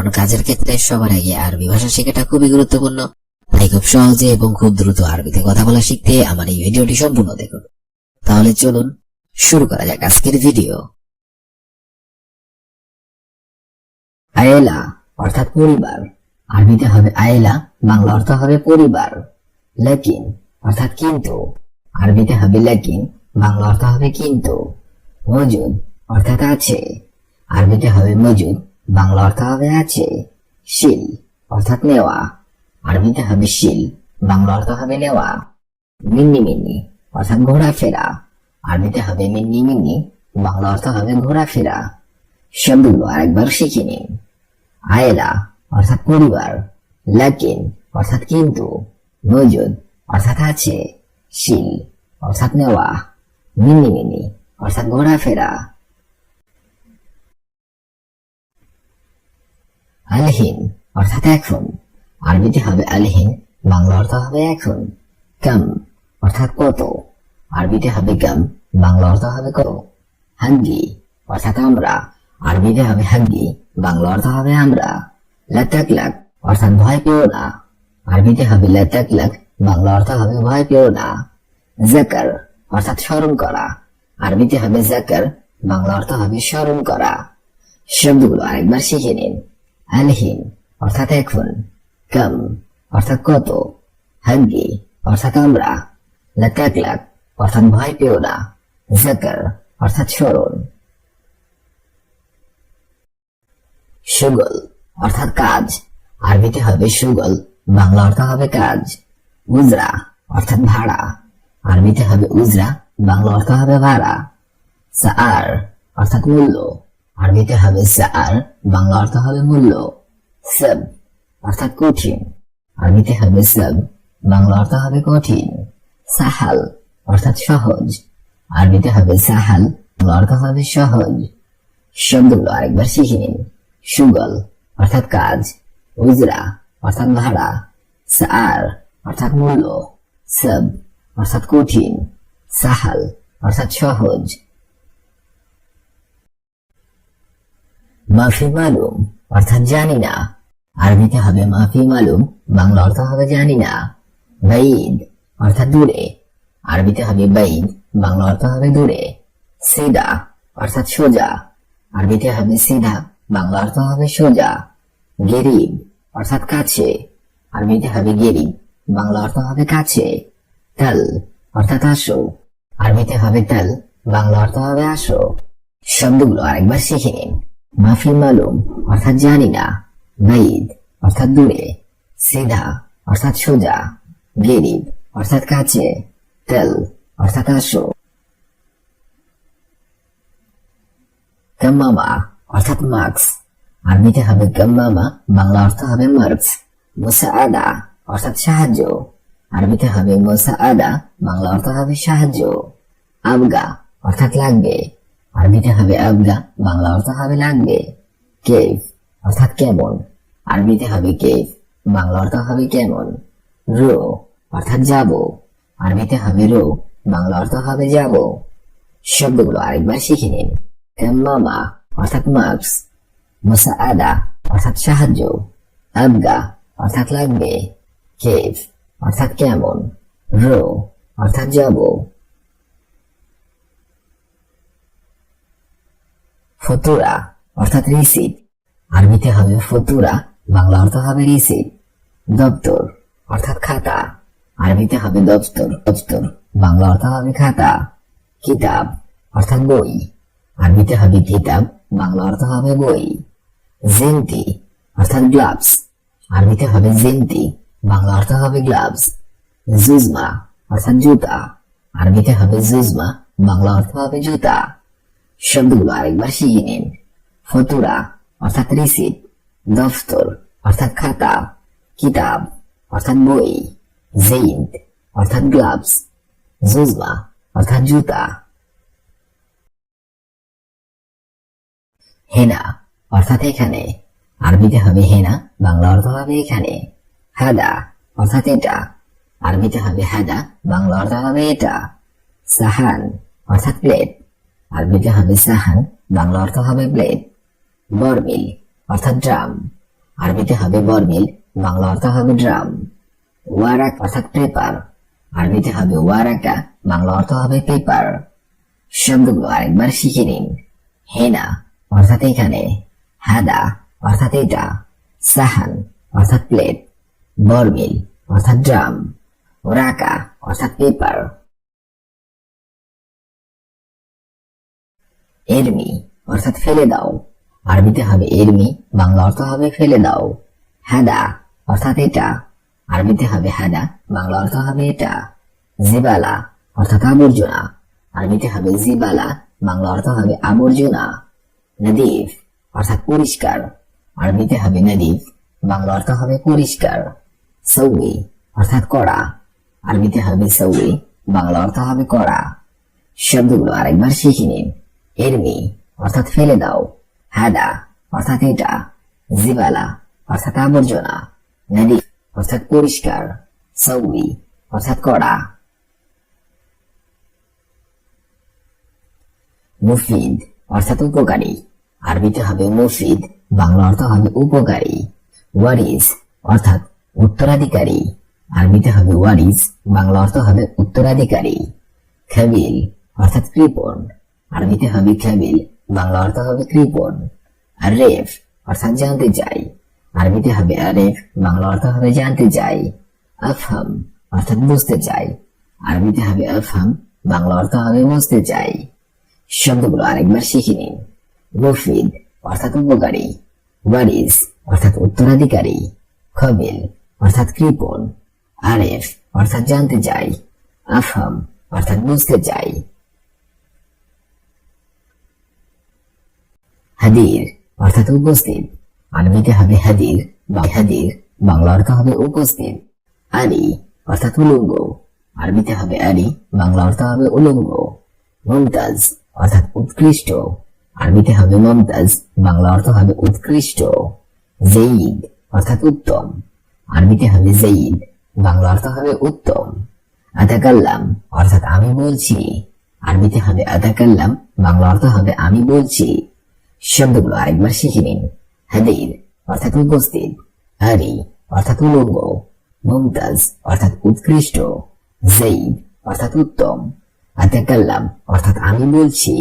কারণ কাজের ক্ষেত্রে সবার আগে আরবি ভাষা শেখাটা খুবই গুরুত্বপূর্ণ। তাই খুব সহজে এবং খুব দ্রুত আরবিতে কথা বলা শিখতে আমার এই ভিডিওটি সম্পূর্ণ দেখুন। তাহলে চলুন শুরু করা যাক আজকের ভিডিও। আয়েলা অর্থাৎ পরিবার, আরবিতে হবে আয়েলা, বাংলা অর্থ হবে পরিবার। লেকিন অর্থাৎ কিন্তু, আরবিতে হবে লেকিন, বাংলা অর্থ হবে কিন্তু। মজুদ অর্থাৎ আছে, আরবিতে হবে মজুদ, বাংলা অর্থ হবে আছে। শিল অর্থাৎ নেওয়া, আরবিতে হবে শিল, বাংলা অর্থ হবে নেওয়া। মিন্নি মিন্নি অর্থাৎ ঘোরাফেরা, আরবিতে হবে মিন্নি মিন্নি, বাংলা অর্থ হবে ঘোরাফেরা। শব্দগুলো আরেকবার শিখে নিন। আয়েলা অর্থাৎ পরিবার, লেকিন অর্থাৎ কিন্তু, মজুদ অর্থাৎ আছে, শিল অর্থাৎ নেওয়া, মিন্নি মিন্নি অর্থাৎ ঘোরাফেরা। আলহিন অর্থাৎ এখন, আরবিতে হবে আলহিন, বাংলা অর্থ হবে এখন। কাম অর্থাৎ কত, আরবিতে হবে কাম, বাংলা অর্থ হবে কত। হাঙ্গি অর্থাৎ আমরা, আরবিতে হবে হাঙ্গি, বাংলা অর্থ হবে আমরা। লাতাকলাক অর্থাৎ ভয় পেও না, আরবিতে হবে লাতাকলাক, বাংলা অর্থ হবে ভয় পেও না। জাকার অর্থাৎ স্মরণ করা, আরবিতে হবে জাকার, বাংলা অর্থ হবে স্মরণ করা। শব্দগুলো আরেকবার শিখে নিন। আলহিন অর্থাৎ এখন, কাম অর্থাৎ কত, হাঙ্গি অর্থাৎ আমরা, লাতাকলাক অর্থাৎ ভয় পেও না, জাকার অর্থাৎ স্মরণ। সুগল অর্থাৎ কাজ, আরবিতে হবে সুগল, বাংলা অর্থ হবে কাজ। উজরা অর্থাৎ ভাড়া, আরবিতে হবে উজরা, বাংলা অর্থ হবে ভাড়া। সাআর অর্থাৎ মূল্য, আরবিতে হবে সাআর, বাংলা অর্থ হবে মূল্য। সব অর্থাৎ কঠিন, আরবিতে হবে সব, বাংলা অর্থ হবে কঠিন। সাহাল অর্থাৎ সহজ, আরবিতে হবে সাহাল, বাংলা অর্থ হবে সহজ। শব্দগুলো আরেকবার শিখে নিন। সুগল অর্থাৎ কাজ, উজরা অর্থাৎ ভাড়া, সাআর অর্থাৎ মূল্য, সব অর্থাৎ কঠিন, সাহাল অর্থাৎ সহজ। মাফি মালুম অর্থাৎ জানি না, আরবিতে হবে মাফি মালুম, বাংলা অর্থ হবে জানি না। বাইদ অর্থাৎ দূরে, আরবিতে হবে বাইদ, বাংলা অর্থ হবে দূরে। সিদা অর্থাৎ সোজা, আরবিতে হবে সিধা, বাংলা অর্থ হবে সোজা। গেরিব অর্থাৎ কাছে, আরবিতে হবে গেরিব, বাংলা অর্থ হবে কাছে। তাল অর্থাৎ আসো, আরবিতে হবে তাল, বাংলা অর্থ হবে আসো। শব্দগুলো আরেকবার শিখে নিন। মাফি মালুম অর্থাৎ জানি না, বাইদ অর্থাৎ দূরে, সিধা অর্থাৎ সোজা, গেরিব অর্থাৎ কাছে, তাল অর্থাৎ আসো। কাম্মামা অর্থাৎ মার্কস, আরবিতে হবে কাম্মামা, বাংলা অর্থ হবে মার্কস। মুসাআদা অর্থাৎ সাহায্য, আরবিতে হবে মুসাআদা, বাংলা অর্থ হবে সাহায্য। আবগা অর্থাৎ লাগবে, আরবিতে হবে আবগা, বাংলা অর্থ হবে লাগবে। কেভ অর্থাৎ কেমন, আরবিতে হবে কেভ, বাংলা অর্থ হবে কেমন। রো অর্থাৎ যাব, আরবিতে হবে রো, বাংলা অর্থ হবে যাব। শব্দগুলো আরেকবার শিখে নিন। কাম্মামা অর্থাৎ মার্কস, মুসাআদা অর্থাৎ সাহায্য, আবগা অর্থাৎ লাগবে, কেভ অর্থাৎ কেমন, রো অর্থাৎ যাব। ফতুরা অর্থাৎ রিসিট, আরবিতে হবে ফতুরা, বাংলা অর্থ হবে রিসিট। দপ্তর অর্থাৎ খাতা, আরবিতে হবে দপ্তর, বাংলা অর্থ হবে খাতা। কিতাব অর্থাৎ বই, আরবিতে হবে কিতাব, বাংলা অর্থ হবে বই। জেন্তি অর্থাৎ গ্লাভস, আরবিতে হবে জেন্তি, বাংলা অর্থ হবে গ্লাভস। জুজমা অর্থাৎ জুতা, আরবিতে হবে জুজমা, বাংলা অর্থ হবে জুতা। শব্দগুলো আরেকবার শিখে নিন। ফতুরা অর্থাৎ রিসিট, দফতর অর্থাৎ খাতা, কিতাব অর্থাৎ বই, জেইন্ট অর্থাৎ গ্লাভস, জুজমা অর্থাৎ জুতা। হেনা অর্থাৎ এখানে, আরবিতে হবে হেনা, বাংলা অর্থ হবে এখানে। হাদা অর্থাৎ এটা, আরবিতে হবে হাদা, বাংলা অর্থ হবে এটা। সাহান অর্থাৎ প্লেট, আরবিতে হবে সাহান, বাংলা অর্থ হবে প্লেট। বরমিল অর্থাৎ ড্রাম, আরবিতে হবে বরমিল, বাংলা অর্থ হবে ড্রাম। ওয়ারাক অর্থাৎ পেপার, আরবিতে হবে ওয়ারাকা, বাংলা অর্থ হবে পেপার। শব্দগুলো আরেকবার শিখে নিন। হেনা অর্থাৎ এখানে, হাদা অর্থাৎ এটা, সাহান অর্থাৎ প্লেট, বরমিল অর্থাৎ ড্রাম, ওরাকা অর্থাৎ পেপার। এরমি অর্থাৎ ফেলে দাও, আরবিতে হবে এরমি, বাংলা অর্থ হবে ফেলে দাও। হাদা অর্থাৎ এটা, আরবিতে হবে হাদা, বাংলা অর্থ হবে এটা। জিবালা অর্থাৎ আবর্জনা, আরবিতে হবে জিবালা, বাংলা অর্থ হবে আবর্জনা। নদীফ অর্থাৎ পরিষ্কার, আরবিতে হবে নদীফ, বাংলা অর্থ হবে পরিষ্কার। সৌই অর্থাৎ কড়া, আরবিতে হবে সৌই, বাংলা অর্থ হবে কড়া। শব্দগুলো আরেকবার শিখে নিন। এরমি অর্থাৎ ফেলে দাও, হাদা অর্থাৎ এটা, জিবালা অর্থাৎ আবর্জনা, নদীফ অর্থাৎ পরিষ্কার, সৌই অর্থাৎ কড়া। মুফিদ অর্থাৎ উপকারী, আরবিতে হবে মুফিদ, বাংলা অর্থ হবে উপকারী। ওয়ারিস অর্থাৎ উত্তরাধিকারী, আরবিতে হবে ওয়ারিস, বাংলা অর্থ হবে উত্তরাধিকারী। খাবিল অর্থাৎ কৃপণ, আরবিতে হবে খাবিল, বাংলা অর্থ হবে কৃপণ। আরেফ অর্থাৎ জানতে চাই, আরবিতে হবে আরেফ, বাংলা অর্থ হবে জানতে চাই। আফহাম অর্থাৎ বুঝতে চাই, আরবিতে হবে আফহাম, বাংলা অর্থ হবে বুঝতে চাই। শব্দগুলো আরেকবার শিখে নিন। মুফিদ অর্থাৎ উপকারী, ওয়ারিস অর্থাৎ উত্তরাধিকারী, খাবিল অর্থাৎ কৃপণ, আরেফ অর্থাৎ জানতে চাই, আফহাম অর্থাৎ বুঝতে চাই। হাদির অর্থাৎ উপস্থিত, আরবিতে হবে হাদির বা হাদির, বাংলা অর্থ হবে উপস্থিত। আরি অর্থাৎ উলঙ্গ, আরবিতে হবে আরি, বাংলা অর্থ হবে উলঙ্গ। মুমতাজ অর্থাৎ উৎকৃষ্ট, আরবিতে হবে মমতাজ, বাংলা অর্থ হবে উৎকৃষ্ট। জয়ীদ অর্থাৎ উত্তম, আরবিতে হবে জয়ীদ, বাংলা অর্থ হবে উত্তম। আতাকাল্লাম অর্থাৎ আমি বলছি, আরবিতে হবে আতাকাল্লাম, বাংলা অর্থ হবে আমি বলছি। শব্দগুলো আরেকবার শিখে নিন। হাদির অর্থাৎ উপস্থিত, আরি অর্থাৎ উলঙ্গ, মুমতাজ অর্থাৎ উৎকৃষ্ট, জয়ীদ অর্থাৎ উত্তম, আতাকাল্লাম অর্থাৎ আমি বলছি।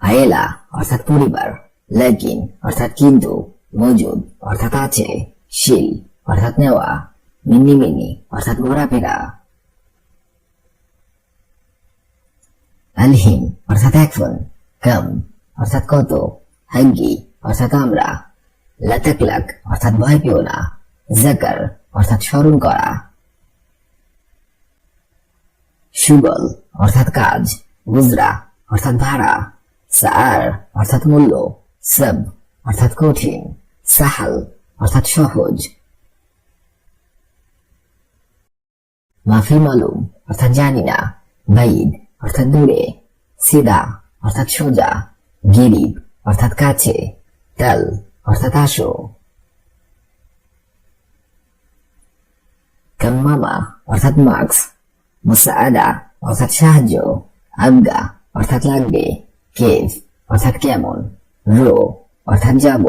আয়েলা অর্থাৎ পরিবার, লাকিন অর্থাৎ কিন্তু, মজুদ অর্থাৎ আছে, শিল অর্থাৎ নেওয়া, মিনিমিনি অর্থাৎ ঘোরাফেরা। আলহিম অর্থাৎ এখন, কম অর্থাৎ কত, হাঙ্গি অর্থাৎ আমরা, লাতাকলাক অর্থাৎ ভয় পেও না, জাকার অর্থাৎ স্মরণ করা। সুগল অর্থাৎ কাজ, গুজরা অর্থাৎ ভাড়া, সার অর্থাৎ মূল্য, সব অর্থাৎ কঠিন, সাহাল অর্থাৎ সহজ। মাফি মালুম অর্থাৎ জানি না, বাইদ অর্থাৎ দূরে, সিদা অর্থাৎ সোজা, গিরিব অর্থাৎ কাছে, তাল অর্থাৎ আসো। কাম্মামা অর্থাৎ মাস্ক, মুসাআদা অর্থাৎ সাহায্য, আবগা অর্থাৎ লাগবে, কেফ অর্থাৎ কেমন, রো অর্থাৎ যাব।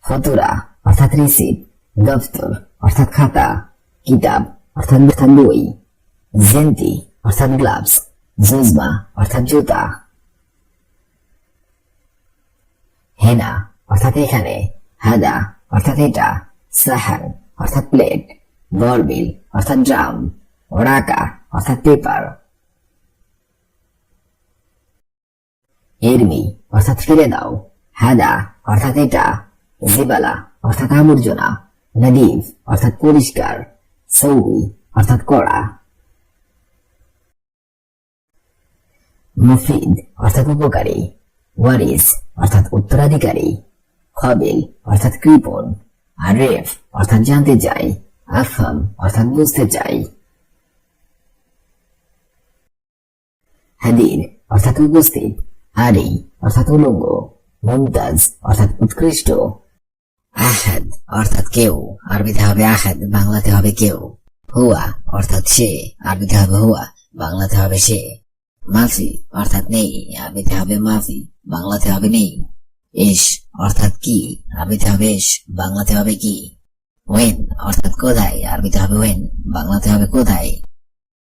ফতুরা অর্থাৎ রিসিপ্ট, দফতর অর্থাৎ খাতা, কিতাব অর্থাৎ বই, জেন্তি অর্থাৎ গ্লাভস, জুজমা অর্থাৎ জুতা। হেনা অর্থাৎ এখানে, হাদা অর্থাৎ এটা, সাহান অর্থাৎ প্লেট, বরবিল অর্থাৎ ড্রাম, ওরাকা অর্থাৎ পেপার। এরমি অর্থাৎ ফিরে দাও, হাদা অর্থাৎ এটা, জিবালা অর্থাৎ আবর্জনা, নদীফ অর্থাৎ পরিষ্কার, সৌই অর্থাৎ কড়া। মুফিদ অর্থাৎ উপকারী, ওয়ারিস অর্থাৎ উত্তরাধিকারী, খাবিল অর্থাৎ কৃপণ, আরেফ অর্থাৎ জানতে চাই, আফহাম অর্থাৎ বুঝতে চাই। হাদির অর্থাৎ উপস্থিত, আরি অর্থাৎ উলঙ্গ, মুমতাজ অর্থাৎ উৎকৃষ্ট। আহাদ অর্থাৎ কেউ, আরবিতে হবে আহাদ, বাংলাতে হবে কেউ। হুয়া অর্থাৎ সে, আরবিতে হবে হুয়া, বাংলাতে হবে সে। মাফি অর্থাৎ নেই, আরবিতে হবে মাফি, বাংলাতে হবে নেই। এস অর্থাৎ কি, আরবিতে হবে এস, বাংলাতে হবে কি। ওয়েন অর্থাৎ কোথায়, আরবিতে হবে ওয়েন, বাংলাতে হবে কোথায়।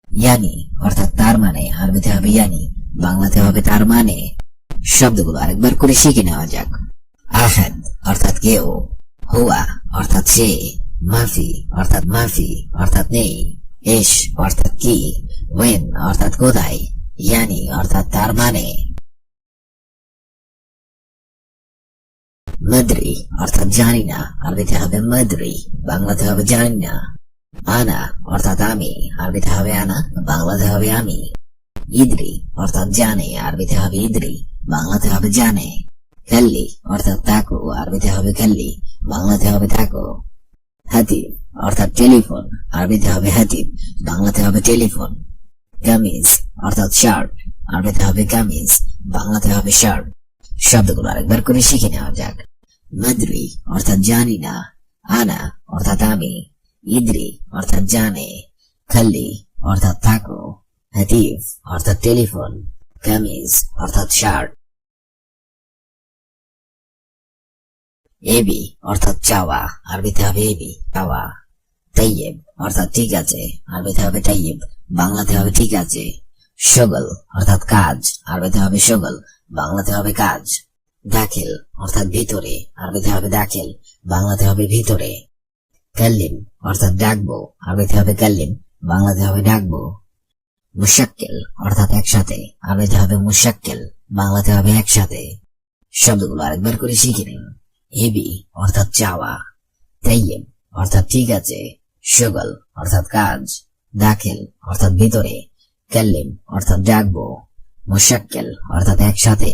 ইয়ানি অর্থাৎ তার মানে, আরবিতে হবে ইয়ানি, বাংলাতে হবে তার মানে। শব্দগুলো আরেকবার করে শিখে নেওয়া যাক। আহাদ অর্থাৎ কেউ, হুয়া অর্থাৎ সে, মাফি অর্থাৎ নেই, এস অর্থাৎ কি, ওয়েন অর্থাৎ কোথায়, ইয়ানি অর্থাৎ তার মানে। মাদ্রি অর্থাৎ জানি না, আরবিতে হবে মাদ্রি, বাংলাতে হবে জানি না। আনা অর্থাৎ আমি, আরবিতে হবে আনা, বাংলাতে হবে আমি। ইদ্রি অর্থাৎ জানে, আরবিতে হবে ইদ্রি, বাংলাতে হবে জানে। খাল্লি অর্থাৎ তাকো, আরবিতে হবে খাল্লি, বাংলাতে হবে তাকো। হাতিব অর্থাৎ টেলিফোন, আরবিতে হবে হাতিব, বাংলাতে হবে টেলিফোন। কামিজ অর্থাৎ শার্ট, আরবিতে হবে কামিজ, বাংলাতে হবে শার্ট। শব্দগুলো আরেকবার করে শিখে নেওয়া যাক। মাদ্রি অর্থাৎ জানি না, আনা অর্থাৎ আমি, ইদ্রি অর্থাৎ জানে, খাল্লি অর্থাৎ থাকো, হাতিফ অর্থাৎ টেলিফোন, কামিজ অর্থাৎ শার্ট। এবি অর্থাৎ চাওয়া, আরবিতে হবে এবি, চাওয়া। তাইয়েব অর্থাৎ ঠিক আছে, আরবিতে হবে তাইয়েব, বাংলাতে হবে ঠিক আছে। শগল অর্থাৎ কাজ, আরবিতে হবে শগল, বাংলাতে হবে কাজ। দাখিল অর্থাৎ ভিতরে, আরবিতে হবে দাখিল, বাংলাতে হবে ভিতরে। কাল্লিম অর্থাৎ ডাকবো, আরবিতে হবে কাল্লিম, বাংলাতে হবে ডাকবো। মুশাক্কেল অর্থাৎ একসাথে, আরবিতে হবে মুশাক্কেল, বাংলাতে হবে একসাথে। শব্দগুলো আরেকবার করে শিখে নিন। এবি অর্থাৎ চাওয়া, তাইয়েব অর্থাৎ ঠিক আছে, শগল অর্থাৎ কাজ, দাখিল অর্থাৎ ভিতরে, কাল্লিম অর্থাৎ ডাকবো, মুশাক্কেল অর্থাৎ একসাথে।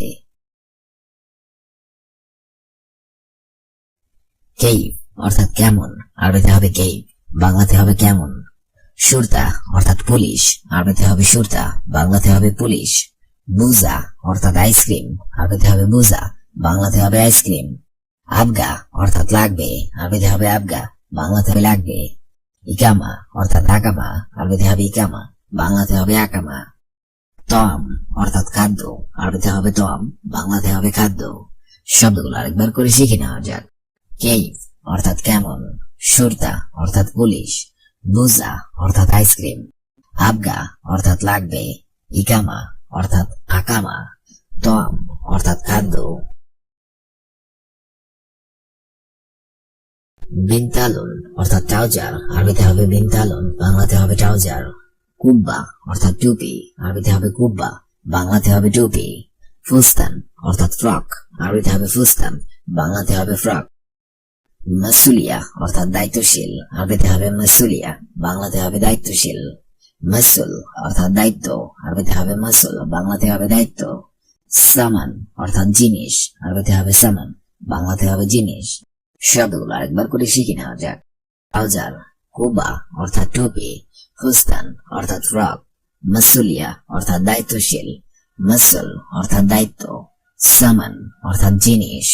কেইফ অর্থাৎ কেমন, আরবিতে হবে কেইফ, বাংলাতে হবে কেমন। সুরতা অর্থাৎ পুলিশ, আরবিতে হবে সুরতা, বাংলাতে হবে পুলিশ। বুজা অর্থাৎ আইসক্রিম, আরবিতে হবে বুজা, বাংলাতে হবে আইসক্রিম। আবগা অর্থাৎ লাগবে, আরবিতে হবে আবগা, বাংলাতে হবে লাগবে। ইকামা অর্থাৎ আকামা, আরবিতে হবে ইকামা, বাংলাতে হবে আকামা। তম অর্থাৎ খাদ্য, আরবিতে হবে তম, বাংলাতে হবে খাদ্য। শব্দগুলো আরেকবার করে শিখে নেওয়া যাক। কেইফ অর্থাৎ কেমন, সুরতা অর্থাৎ পুলিশ, বুজা অর্থাৎ আইসক্রিম, আবগা অর্থাৎ লাগবে, ইকামা অর্থাৎ আকামা, তম অর্থাৎ খাদ্য। বিনতালুন অর্থাৎ ট্রাউজার, আরবিতে হবে বিনতালুন, বাংলাতে হবে ট্রাউজার। কুব্বা অর্থাৎ টুপি, আরবিতে হবে কুব্বা, বাংলাতে হবে টুপি। ফুস্তান অর্থাৎ ফ্রক, আরবিতে হবে ফুস্তান, বাংলাতে হবে ফ্রক। মাসুলিয়া অর্থাৎ দায়িত্বশীল, আরবিতে হবে মাসুলিয়া, বাংলাতে হবে দায়িত্বশীল। মাসুল অর্থাৎ দায়িত্ব, আরবিতে হবে মাসুল, বাংলাতে হবে দায়িত্ব। সামান অর্থাৎ জিনিস, আরবিতে হবে সামান, বাংলাতে হবে জিনিস। শব্দগুলো আরেকবার করে শিখে নেওয়া যাক। ট্রাউজার, কুবা অর্থাৎ টুপি, ফুস্তান অর্থাৎ ফ্রক, মাসুলিয়া অর্থাৎ দায়িত্বশীল, মাসুল অর্থাৎ দায়িত্ব, সামান অর্থাৎ জিনিস।